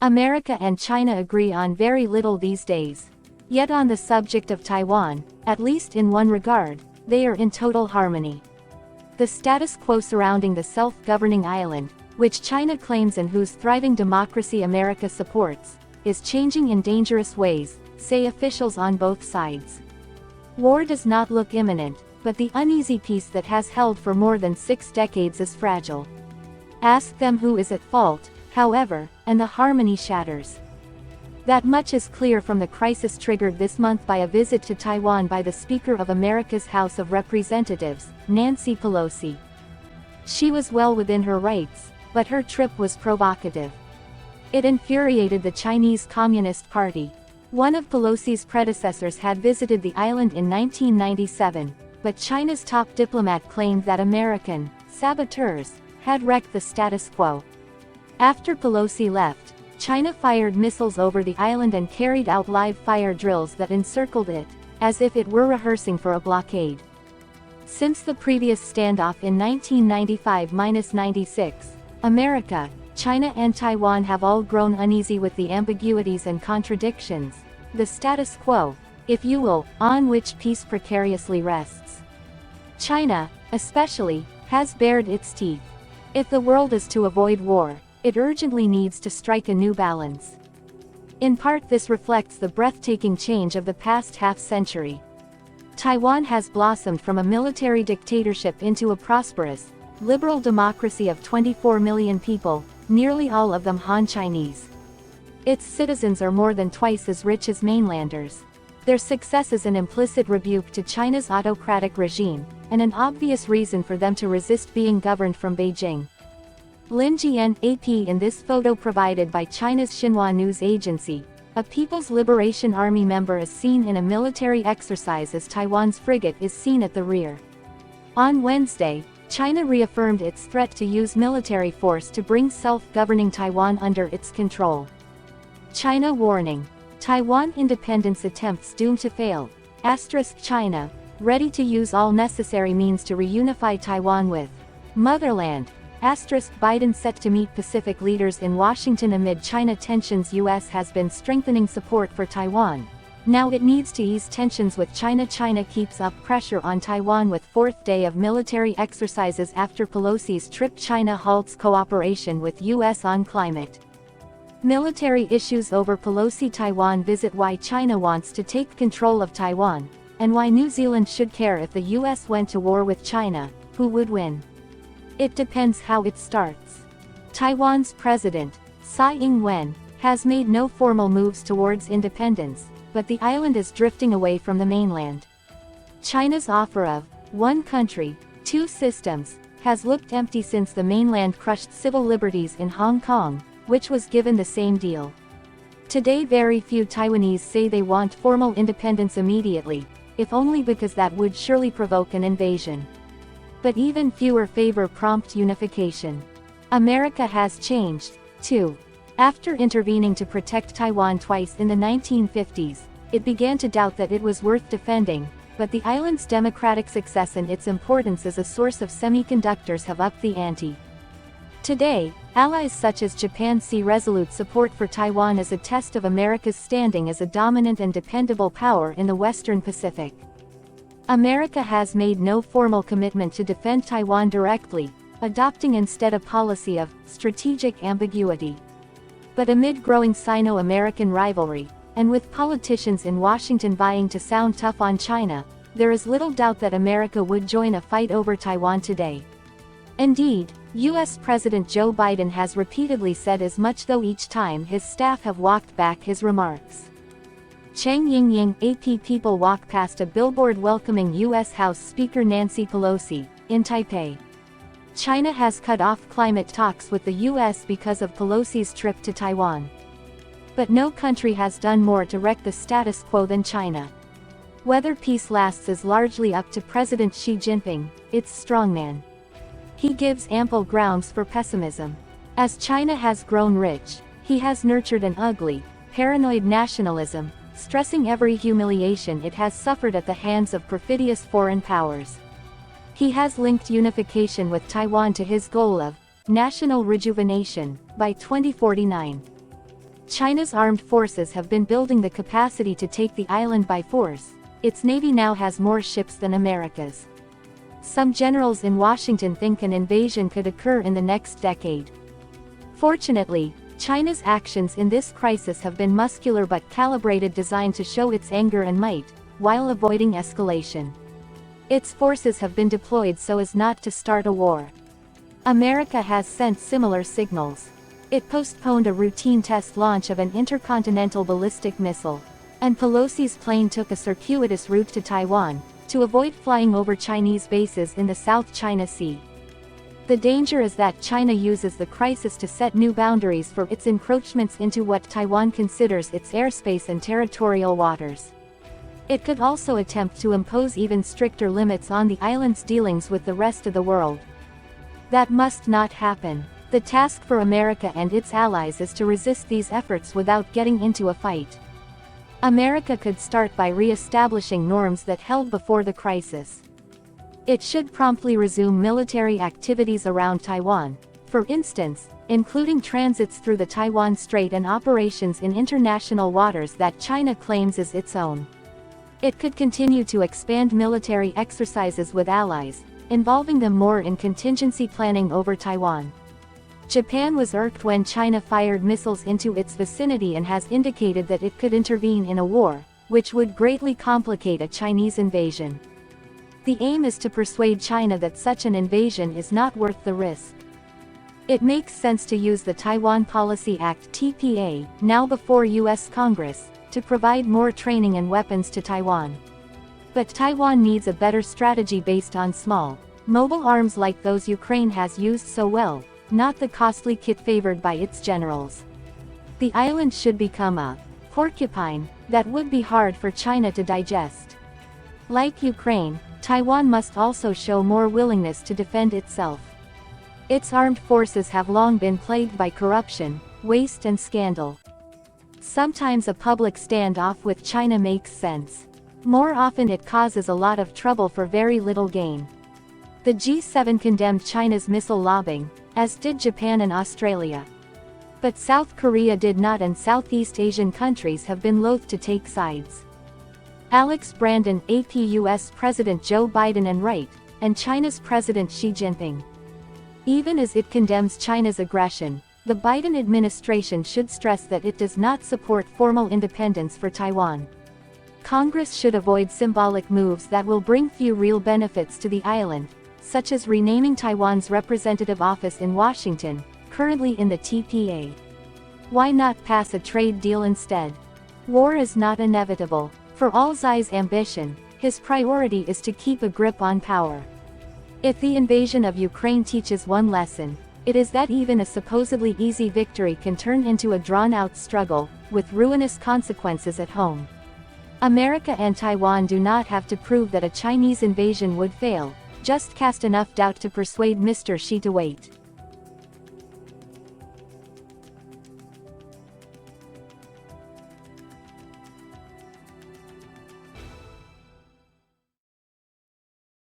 America and China agree on very little these days. Yet on the subject of Taiwan, at least in one regard, they are in total harmony. The status quo surrounding the self-governing island, which China claims and whose thriving democracy America supports, is changing in dangerous ways, say officials on both sides. War does not look imminent, but the uneasy peace that has held for more than 6 decades is fragile. Ask them who is at fault, however, and the harmony shatters. That much is clear from the crisis triggered this month by a visit to Taiwan by the Speaker of America's House of Representatives, Nancy Pelosi. She was well within her rights, but her trip was provocative. It infuriated the Chinese Communist Party. One of Pelosi's predecessors had visited the island in 1997, but China's top diplomat claimed that American saboteurs had wrecked the status quo. After Pelosi left, China fired missiles over the island and carried out live fire drills that encircled it, as if it were rehearsing for a blockade. Since the previous standoff in 1995-96, America, China and Taiwan have all grown uneasy with the ambiguities and contradictions, the status quo, if you will, on which peace precariously rests. China, especially, has bared its teeth. If the world is to avoid war, it urgently needs to strike a new balance. In part this reflects the breathtaking change of the past half-century. Taiwan has blossomed from a military dictatorship into a prosperous, liberal democracy of 24 million people, nearly all of them Han Chinese. Its citizens are more than twice as rich as mainlanders. Their success is an implicit rebuke to China's autocratic regime, and an obvious reason for them to resist being governed from Beijing. Lin Jian, AP. In this photo provided by China's Xinhua news agency, a People's Liberation Army member is seen in a military exercise as Taiwan's frigate is seen at the rear. On Wednesday, China reaffirmed its threat to use military force to bring self-governing Taiwan under its control. China warning. Taiwan independence attempts doomed to fail. China, ready to use all necessary means to reunify Taiwan with motherland. Biden set to meet Pacific leaders in Washington amid China tensions. U.S. has been strengthening support for Taiwan. Now it needs to ease tensions with China. China keeps up pressure on Taiwan with fourth day of military exercises after Pelosi's trip. China halts cooperation with U.S. on climate. Military issues over Pelosi Taiwan visit. Why China wants to take control of Taiwan, and why New Zealand should care if the U.S. went to war with China. Who would win? It depends how it starts. Taiwan's president, Tsai Ing-wen, has made no formal moves towards independence, but the island is drifting away from the mainland. China's offer of one country, two systems has looked empty since the mainland crushed civil liberties in Hong Kong, which was given the same deal. Today very few Taiwanese say they want formal independence immediately, if only because that would surely provoke an invasion. But even fewer favor prompt unification. America has changed, too. After intervening to protect Taiwan twice in the 1950s, it began to doubt that it was worth defending, but the island's democratic success and its importance as a source of semiconductors have upped the ante. Today, allies such as Japan see resolute support for Taiwan as a test of America's standing as a dominant and dependable power in the Western Pacific. America has made no formal commitment to defend Taiwan directly, adopting instead a policy of strategic ambiguity. But amid growing Sino-American rivalry, and with politicians in Washington vying to sound tough on China, there is little doubt that America would join a fight over Taiwan today. Indeed, U.S. President Joe Biden has repeatedly said as much, though each time his staff have walked back his remarks. Cheng Yingying, AP. People walk past a billboard welcoming U.S. House Speaker Nancy Pelosi, in Taipei. China has cut off climate talks with the U.S. because of Pelosi's trip to Taiwan. But no country has done more to wreck the status quo than China. Whether peace lasts is largely up to President Xi Jinping, its strongman. He gives ample grounds for pessimism. As China has grown rich, he has nurtured an ugly, paranoid nationalism, stressing every humiliation it has suffered at the hands of perfidious foreign powers. He has linked unification with Taiwan to his goal of national rejuvenation by 2049. China's armed forces have been building the capacity to take the island by force. Its navy now has more ships than America's. Some generals in Washington think an invasion could occur in the next decade. Fortunately, China's actions in this crisis have been muscular but calibrated, designed to show its anger and might, while avoiding escalation. Its forces have been deployed so as not to start a war. America has sent similar signals. It postponed a routine test launch of an intercontinental ballistic missile, and Pelosi's plane took a circuitous route to Taiwan, to avoid flying over Chinese bases in the South China Sea. The danger is that China uses the crisis to set new boundaries for its encroachments into what Taiwan considers its airspace and territorial waters. It could also attempt to impose even stricter limits on the island's dealings with the rest of the world. That must not happen. The task for America and its allies is to resist these efforts without getting into a fight. America could start by re-establishing norms that held before the crisis. It should promptly resume military activities around Taiwan, for instance, including transits through the Taiwan Strait and operations in international waters that China claims as its own. It could continue to expand military exercises with allies, involving them more in contingency planning over Taiwan. Japan was irked when China fired missiles into its vicinity and has indicated that it could intervene in a war, which would greatly complicate a Chinese invasion. The aim is to persuade China that such an invasion is not worth the risk. It makes sense to use the Taiwan Policy Act (TPA), now before U.S. Congress, to provide more training and weapons to Taiwan. But Taiwan needs a better strategy based on small, mobile arms like those Ukraine has used so well, not the costly kit favored by its generals. The island should become a porcupine that would be hard for China to digest. Like Ukraine, Taiwan must also show more willingness to defend itself. Its armed forces have long been plagued by corruption, waste and scandal. Sometimes a public standoff with China makes sense. More often it causes a lot of trouble for very little gain. The G7 condemned China's missile lobbing, as did Japan and Australia. But South Korea did not, and Southeast Asian countries have been loath to take sides. Alex Brandon, AP US President Joe Biden and Wright, and China's President Xi Jinping. Even as it condemns China's aggression, the Biden administration should stress that it does not support formal independence for Taiwan. Congress should avoid symbolic moves that will bring few real benefits to the island, such as renaming Taiwan's representative office in Washington, currently in the TPA. Why not pass a trade deal instead? War is not inevitable. For all Xi's ambition, his priority is to keep a grip on power. If the invasion of Ukraine teaches one lesson, it is that even a supposedly easy victory can turn into a drawn-out struggle, with ruinous consequences at home. America and Taiwan do not have to prove that a Chinese invasion would fail, just cast enough doubt to persuade Mr. Xi to wait.